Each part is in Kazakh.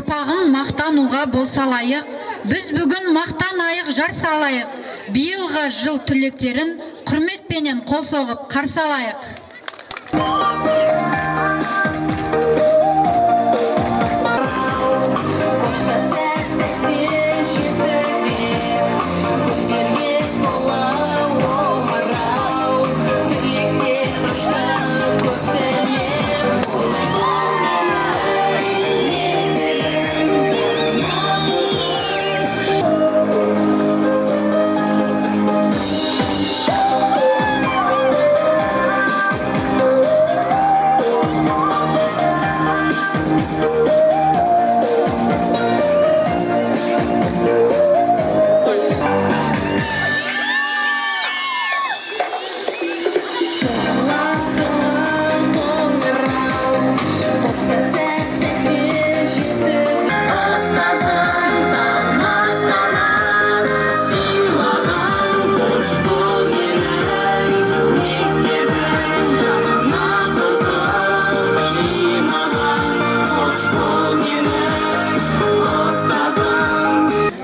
ұрпағын мақтануға болсалайық, біз бүгін мақтанайық, жар салайық. Биылғы жыл түлектерін құрметпенен қол соғып қарсы алайық.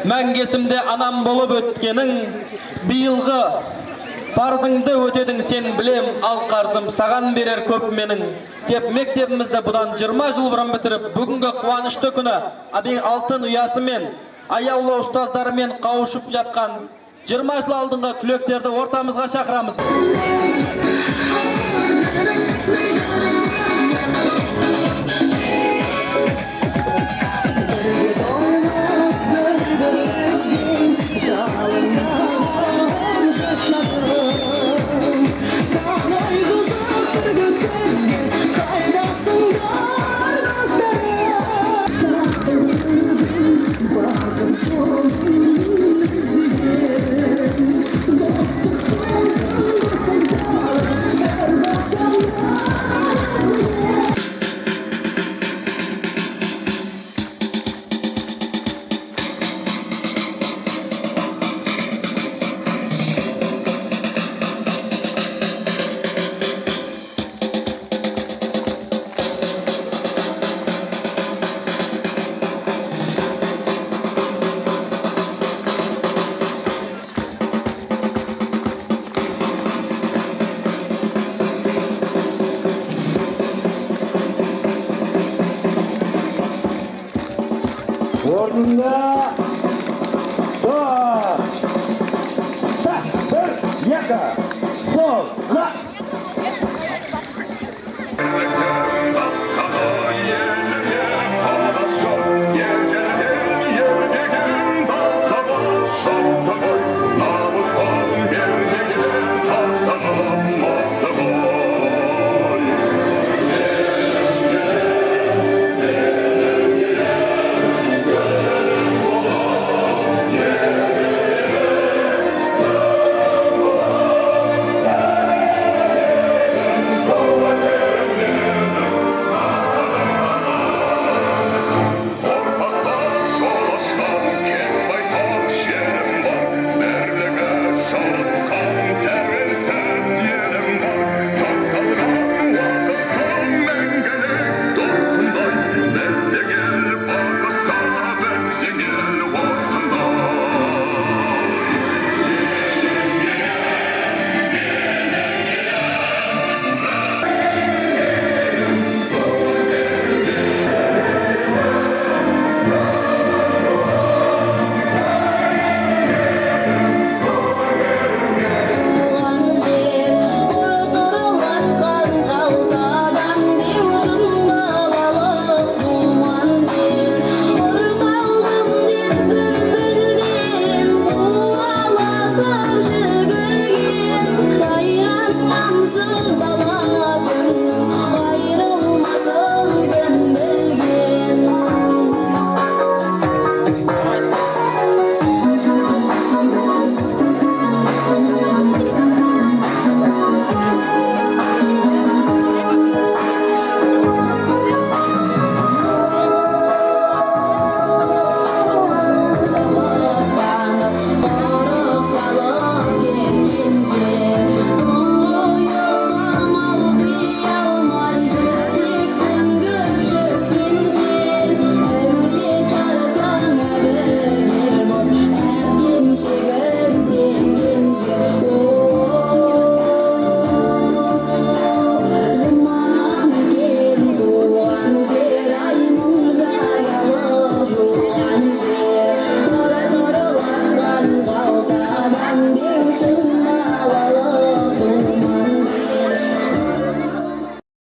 Мәңгесімде анам болып өткенің, биылғы парызыңды өтедің сен білем, ал қарзым саған берер көп менің. Деп мектебімізді бұдан 20 жыл бұрын бітіріп, бүгінгі қуанышты күні алтын ұясымен, аяулы ұстаздарымен қауышып жатқан 20 жыл алдыңғы түлектерді ортамызға шақырамыз. Орнында тұр. Бір, екі, солға.